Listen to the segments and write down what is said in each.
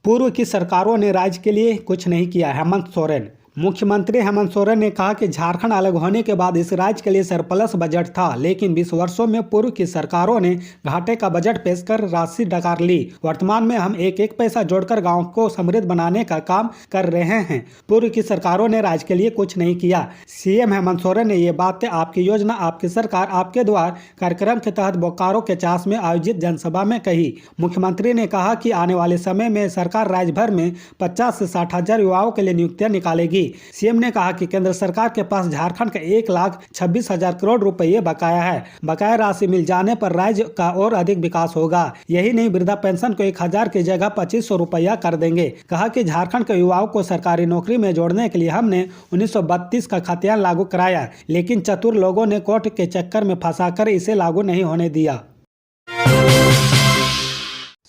पूर्व की सरकारों ने राज्य के लिए कुछ नहीं किया। हेमंत सोरेन। मुख्यमंत्री हेमंत सोरेन ने कहा कि झारखंड अलग होने के बाद इस राज्य के लिए सरप्लस बजट था, लेकिन 20 वर्षों में पूर्व की सरकारों ने घाटे का बजट पेश कर राशि डकार ली। वर्तमान में हम एक एक पैसा जोड़कर गांव को समृद्ध बनाने का काम कर रहे हैं। पूर्व की सरकारों ने राज्य के लिए कुछ नहीं किया। सीएम हेमंत सोरेन ने ये बातें आपकी योजना आपकी सरकार आपके द्वार कार्यक्रम के तहत बोकारो के चास में आयोजित जनसभा में कही। मुख्यमंत्री ने कहा कि आने वाले समय में सरकार राज्य भर में 50 से 60 हजार युवाओं के लिए नियुक्तियां निकालेगी। सीएम ने कहा कि केंद्र सरकार के पास झारखंड का 1,26,000 करोड़ रुपए बकाया है। बकाया राशि मिल जाने पर राज्य का और अधिक विकास होगा। यही नहीं, वृद्धा पेंशन को 1,000 की जगह 2,500 रुपया कर देंगे। कहा कि झारखंड के युवाओं को सरकारी नौकरी में जोड़ने के लिए हमने 1932 का खतियान लागू कराया, लेकिन चतुर लोगों ने कोर्ट के चक्कर में फंसाकर इसे लागू नहीं होने दिया।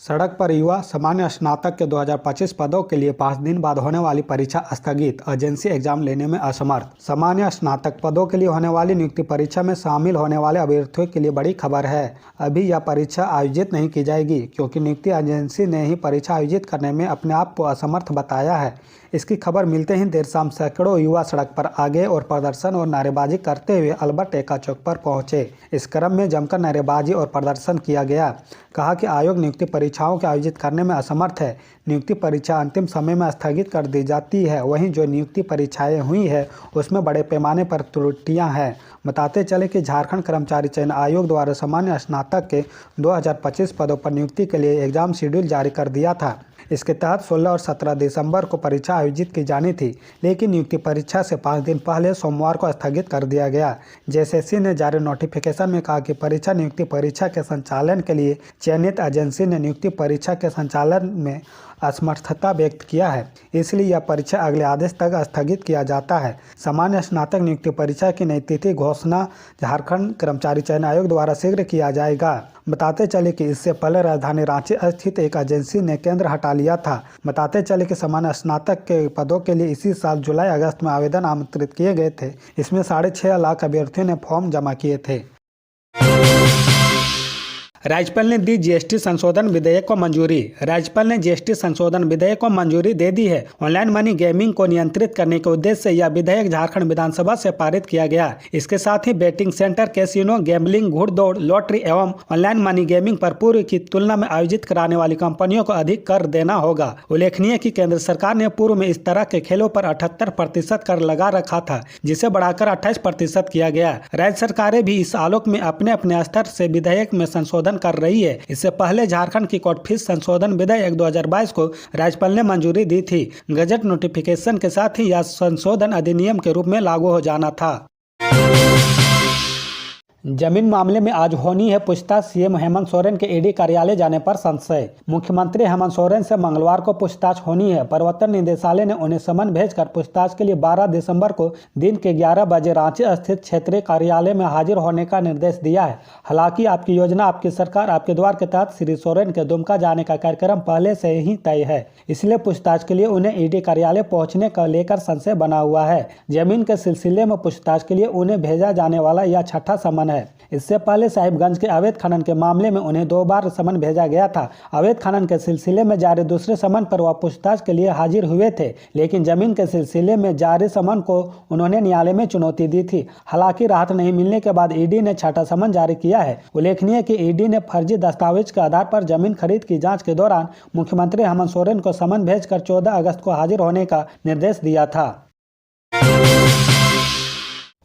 सड़क पर युवा सामान्य स्नातक के 2025 पदों के लिए 5 दिन बाद होने वाली परीक्षा स्थगित। एजेंसी एग्जाम लेने में असमर्थ। सामान्य स्नातक पदों के लिए होने वाली नियुक्ति परीक्षा में शामिल होने वाले अभ्यर्थियों के लिए बड़ी खबर है। अभी यह परीक्षा आयोजित नहीं की जाएगी, क्योंकि नियुक्ति एजेंसी ने ही परीक्षा आयोजित करने में अपने आप को असमर्थ बताया है। इसकी खबर मिलते ही देर शाम सैकड़ों युवा सड़क पर आ गए और प्रदर्शन और नारेबाजी करते हुए अल्बर्ट एक्का चौक पर पहुंचे। इस क्रम में जमकर नारेबाजी और प्रदर्शन किया गया। कहा कि आयोग नियुक्ति परीक्षाओं के आयोजित करने में असमर्थ है। नियुक्ति परीक्षा अंतिम समय में स्थगित कर दी जाती है। वहीं जो नियुक्ति परीक्षाएं हुई है उसमें बड़े पैमाने पर त्रुटियां हैं। बताते चले कि झारखंड कर्मचारी चयन आयोग द्वारा सामान्य स्नातक के 2025 पदों पर नियुक्ति के लिए एग्जाम शेड्यूल जारी कर दिया था। इसके तहत 16 और 17 दिसंबर को परीक्षा आयोजित की जानी थी, लेकिन नियुक्ति परीक्षा से 5 दिन पहले सोमवार को स्थगित कर दिया गया। जेएसएससी ने जारी नोटिफिकेशन में कहा कि परीक्षा नियुक्ति परीक्षा के संचालन के लिए चयनित एजेंसी ने नियुक्ति परीक्षा के संचालन में असमर्थता व्यक्त किया है, इसलिए यह परीक्षा अगले आदेश तक स्थगित किया जाता है। सामान्य स्नातक नियुक्ति परीक्षा की नई तिथि घोषणा झारखंड कर्मचारी चयन आयोग द्वारा शीघ्र किया जाएगा। बताते चले कि इससे पहले राजधानी रांची स्थित एक एजेंसी ने केंद्र हटा लिया था। बताते चले कि सामान्य स्नातक के पदों के लिए इसी साल जुलाई अगस्त में आवेदन आमंत्रित किए गए थे। इसमें 6.5 लाख अभ्यर्थियों ने फॉर्म जमा किए थे। राज्यपाल ने दी जीएसटी संशोधन विधेयक को मंजूरी। राज्यपाल ने जीएसटी संशोधन विधेयक को मंजूरी दे दी है। ऑनलाइन मनी गेमिंग को नियंत्रित करने के उद्देश्य से यह विधेयक झारखंड विधानसभा से पारित किया गया। इसके साथ ही बेटिंग सेंटर, कैसीनो, गैम्बलिंग, घुड़दौड़, लॉटरी एवं ऑनलाइन मनी गेमिंग पर पूर्व की तुलना में आयोजित कराने वाली कंपनियों को अधिक कर देना होगा। उल्लेखनीय कि केंद्र सरकार ने पूर्व में इस तरह के खेलों पर 78% कर लगा रखा था, जिसे बढ़ाकर 28% किया गया। राज्य सरकारें भी इस आलोक में अपने अपने स्तर से विधेयक में संशोधन कर रही है। इससे पहले झारखंड की कोर्ट फीस संशोधन विधेयक 2022 को राज्यपाल ने मंजूरी दी थी। गजट नोटिफिकेशन के साथ ही यह संशोधन अधिनियम के रूप में लागू हो जाना था। जमीन मामले में आज होनी है पूछताछ। सीएम हेमंत सोरेन के ईडी कार्यालय जाने पर संशय। मुख्यमंत्री हेमंत सोरेन से मंगलवार को पूछताछ होनी है। प्रवर्तन निदेशालय ने उन्हें समन भेजकर पूछताछ के लिए 12 दिसंबर को दिन के 11 बजे रांची स्थित क्षेत्रीय कार्यालय में हाजिर होने का निर्देश दिया है। हालांकि आपकी योजना आपकी सरकार आपके द्वार के तहत श्री सोरेन के दुमका जाने का कार्यक्रम पहले से ही तय है, इसलिए पूछताछ के लिए उन्हें ईडी कार्यालय पहुँचने का लेकर संशय बना हुआ है। जमीन के सिलसिले में पूछताछ के लिए उन्हें भेजा जाने वाला यह छठा समन है। इससे पहले साहिबगंज के अवैध खनन के मामले में उन्हें 2 बार समन भेजा गया था। अवैध खनन के सिलसिले में जारी दूसरे समन पर वह पूछताछ के लिए हाजिर हुए थे, लेकिन जमीन के सिलसिले में जारी समन को उन्होंने न्यायालय में चुनौती दी थी। हालांकि राहत नहीं मिलने के बाद ईडी ने छठा समन जारी किया है। उल्लेखनीय कि ईडी ने फर्जी दस्तावेज के आधार पर जमीन खरीद की जाँच के दौरान मुख्यमंत्री हेमंत सोरेन को समन भेजकर 14 अगस्त को हाजिर होने का निर्देश दिया था।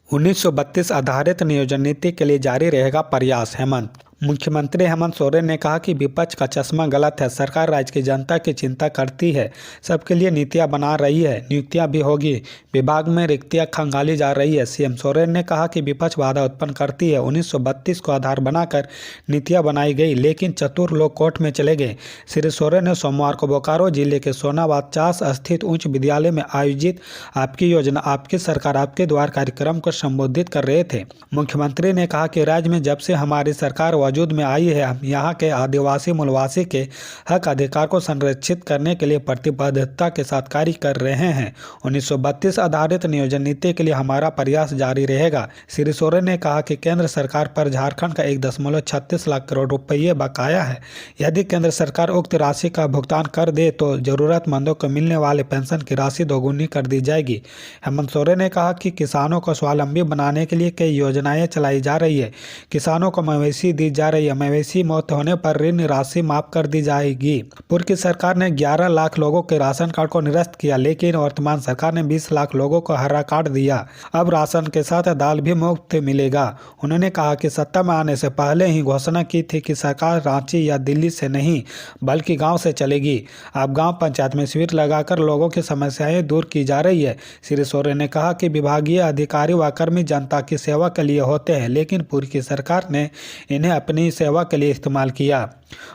1932 आधारित नियोजन नीति के लिए जारी रहेगा प्रयास। हेमंत। मुख्यमंत्री हेमंत सोरेन ने कहा कि विपक्ष का चश्मा गलत है। सरकार राज्य की जनता की चिंता करती है, सबके लिए नीतियां बना रही है, नियुक्तियां भी होगी, विभाग में रिक्तियां खंगाली जा रही है। सीएम सोरेन ने कहा कि विपक्ष बाधा उत्पन्न करती है। 1932 को आधार बनाकर नीतियां बनाई गई, लेकिन चतुर लोग कोर्ट में चले गए। श्री सोरेन ने सोमवार को बोकारो जिले के सोनाबाद चास स्थित उच्च विद्यालय में आयोजित आपकी योजना आपकी सरकार आपके द्वार कार्यक्रम को संबोधित कर रहे थे। मुख्यमंत्री ने कहा कि राज्य में जब से हमारी सरकार वजूद में आई है। हम यहाँ के आदिवासी मूलवासी के हक अधिकार को संरक्षित करने के लिए प्रतिबद्धता के साथ कार्य कर रहे हैं। 1932 आधारित नियोजन नीति के लिए हमारा प्रयास जारी रहेगा। श्री सोरेन ने कहा कि केंद्र सरकार पर झारखंड का 1.36 लाख करोड़ रुपये बकाया है। यदि केंद्र सरकार उक्त राशि का भुगतान कर दे तो जरूरतमंदों को मिलने वाले पेंशन की राशि दोगुनी कर दी जाएगी। हेमंत सोरेन ने कहा कि किसानों को स्वावलंबी बनाने के लिए कई योजनाएं चलाई जा रही है। किसानों को मवेशी दी जा रही है। मवेशी मौत होने पर ऋण राशि माफ कर दी जाएगी। पूर्व की सरकार ने 11 लाख लोगों के राशन कार्ड को निरस्त किया, लेकिन वर्तमान सरकार ने 20 लाख लोगों को हरा कार्ड दिया। अब राशन के साथ दाल भी मुफ्त मिलेगा। उन्होंने कहा कि सत्ता में आने से पहले ही घोषणा की थी कि सरकार रांची या दिल्ली से नहीं बल्कि गांव से चलेगी। अब गांव पंचायत में शिविर लगाकर लोगों की समस्याएं दूर की जा रही है। श्री सोरेन ने कहा कि विभागीय अधिकारी व कर्मी जनता की सेवा के लिए होते हैं, लेकिन पूर्व की सरकार ने इन्हें अपनी सेवा के लिए इस्तेमाल किया।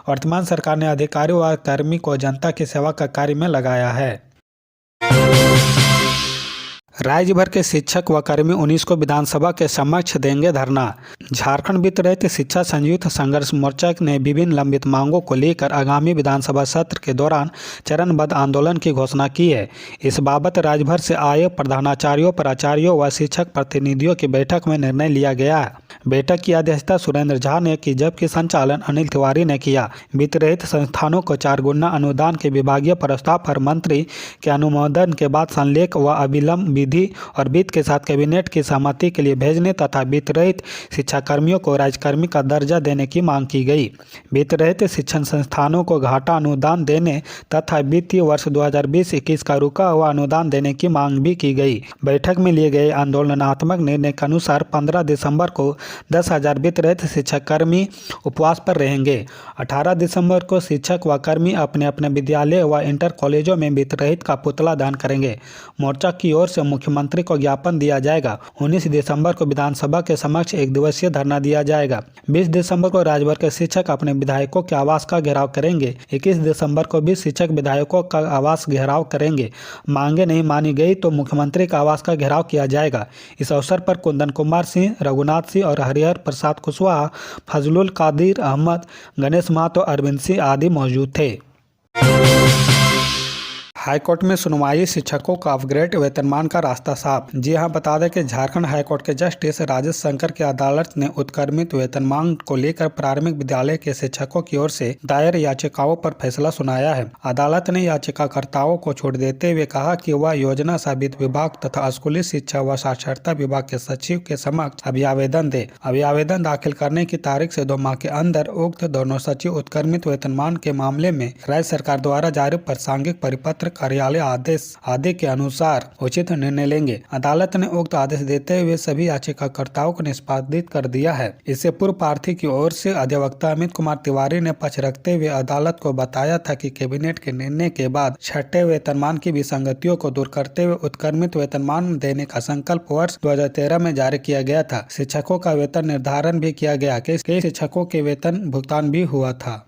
वर्तमान सरकार ने अधिकारी व कर्मी को जनता की सेवा का कार्य में लगाया है। राज्य भर के शिक्षक व कर्मी 19 को विधानसभा के समक्ष देंगे धरना। झारखंड वित्त रहित शिक्षा संयुक्त संघर्ष मोर्चा ने विभिन्न लंबित मांगों को लेकर आगामी विधानसभा सत्र के दौरान चरणबद्ध आंदोलन की घोषणा की है। इस बाबत राज्य भर से आए प्रधानाचार्यों, प्राचार्यों व शिक्षक प्रतिनिधियों की बैठक में निर्णय लिया गया है। बैठक की अध्यक्षता सुरेंद्र झा ने की, जबकि संचालन अनिल तिवारी ने किया। वित्त रहित संस्थानों को 4 गुना अनुदान के विभागीय प्रस्ताव पर मंत्री के अनुमोदन के बाद संलेख व अविलंब विधि और वित्त के साथ कैबिनेट की सहमति के लिए भेजने तथा वित्त रहित शिक्षा कर्मियों को राज्यकर्मी का दर्जा देने की मांग की गई। वित्त रहित शिक्षण संस्थानों को घाटा अनुदान देने तथा वित्तीय वर्ष 2020-21 का रुका हुआ अनुदान देने की मांग भी की गई। बैठक में लिए गए आंदोलनात्मक निर्णय के अनुसार 15 दिसंबर को 10,000 वित्त रहित शिक्षक कर्मी उपवास पर रहेंगे। 18 दिसंबर को शिक्षक व कर्मी अपने अपने विद्यालय व इंटर कॉलेजों में वित्त रहित का पुतला दान करेंगे। मोर्चा की ओर से मुख्यमंत्री को ज्ञापन दिया जाएगा। 19 दिसंबर को विधानसभा के समक्ष 1 दिवसीय धरना दिया जाएगा। 20 दिसंबर को राज्यभर के शिक्षक अपने विधायकों के आवास का घेराव करेंगे। 21 दिसंबर को भी शिक्षक विधायकों का आवास घेराव करेंगे। मांगे नहीं मानी गई तो मुख्यमंत्री का आवास का घेराव किया जाएगा। इस अवसर पर कुंदन कुमार सिंह, रघुनाथ सिंह और हरिहर प्रसाद कुशवाहा, फजलुल कादिर अहमद, गणेश महतो, अरविंद सिंह आदि मौजूद थे। हाईकोर्ट में सुनवाई, शिक्षकों का अपग्रेड, वेतनमान का रास्ता साफ। जी हां, बता दें कि झारखंड हाईकोर्ट के जस्टिस राजेश शंकर की अदालत ने उत्क्रमित वेतनमान को लेकर प्राथमिक विद्यालय के शिक्षकों की ओर से दायर याचिकाओं पर फैसला सुनाया है। अदालत ने याचिकाकर्ताओं को छूट देते हुए कहा कि वह योजना साबित विभाग तथा स्कूली शिक्षा व साक्षरता विभाग के सचिव के समक्ष अभियावेदन दे। अभियावेदन दाखिल करने की तारीख से 2 माह के अंदर उक्त दोनों सचिव उत्क्रमित वेतनमान के मामले में राज्य सरकार द्वारा जारी प्रासंगिक परिपत्र, कार्यालय आदेश आदि के अनुसार उचित निर्णय लेंगे। अदालत ने उक्त आदेश देते हुए सभी याचिकाकर्ताओं को निष्पादित कर दिया है। इससे पूर्व प्रार्थी की ओर से अधिवक्ता अमित कुमार तिवारी ने पक्ष रखते हुए अदालत को बताया था कि कैबिनेट के निर्णय के बाद 6ठे वेतनमान की विसंगतियों को दूर करते हुए उत्क्रमित वेतनमान देने का संकल्प वर्ष 2013 में जारी किया गया था। शिक्षकों का वेतन निर्धारण भी किया गया। कई शिक्षकों के वेतन भुगतान भी हुआ था।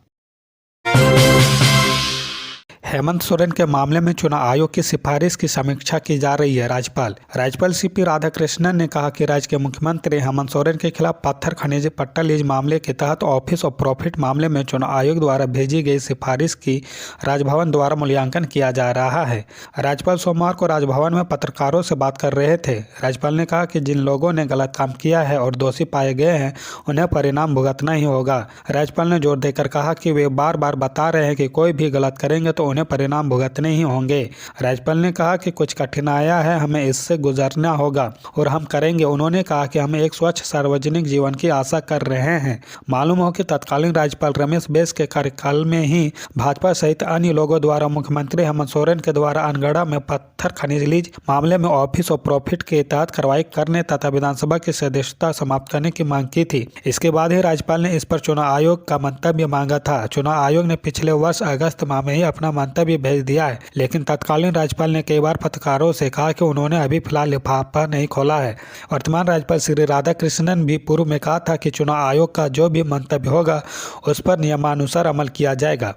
हेमंत सोरेन के मामले में चुनाव आयोग की सिफारिश की समीक्षा की जा रही है। राज्यपाल सीपी राधाकृष्णन ने कहा कि राज्य के मुख्यमंत्री हेमंत सोरेन के खिलाफ पत्थर खनिज पट्टा लीज मामले के तहत ऑफिस ऑफ प्रॉफिट मामले में चुनाव आयोग द्वारा भेजी गई सिफारिश की राजभवन द्वारा मूल्यांकन किया जा रहा है। राज्यपाल सोमवार को राजभवन में पत्रकारों से बात कर रहे थे। राज्यपाल ने कहा कि जिन लोगों ने गलत काम किया है और दोषी पाए गए हैं उन्हें परिणाम भुगतना ही होगा। राज्यपाल ने जोर देकर कहा कि वे बार बार बता रहे हैं कि कोई भी गलत करेंगे तो उन्हें परिणाम भुगतने ही होंगे। राज्यपाल ने कहा कि कुछ कठिनाइयां हैं, हमें इससे गुजरना होगा और हम करेंगे। उन्होंने कहा कि हम एक स्वच्छ सार्वजनिक जीवन की आशा कर रहे हैं। मालूम हो कि तत्कालीन राज्यपाल रमेश बैस के कार्यकाल में ही भाजपा सहित अन्य लोगों द्वारा मुख्यमंत्री हेमंत सोरेन के द्वारा अनगढ़ा में पत्थर खनिज लीज मामले में ऑफिस ऑफ प्रॉफिट के तहत कार्रवाई करने तथा विधानसभा की सदस्यता समाप्त करने की मांग की थी। इसके बाद ही राज्यपाल ने इस पर चुनाव आयोग का मंतव्य मांगा था। चुनाव आयोग ने पिछले वर्ष अगस्त माह में ही अपना मंतव्य भेज दिया है, लेकिन तत्कालीन राज्यपाल ने कई बार पत्रकारों से कहा कि उन्होंने अभी फिलहाल लिफाफा नहीं खोला है। वर्तमान राज्यपाल श्री राधाकृष्णन भी पूर्व में कहा था कि चुनाव आयोग का जो भी मंतव्य होगा उस पर नियमानुसार अमल किया जाएगा।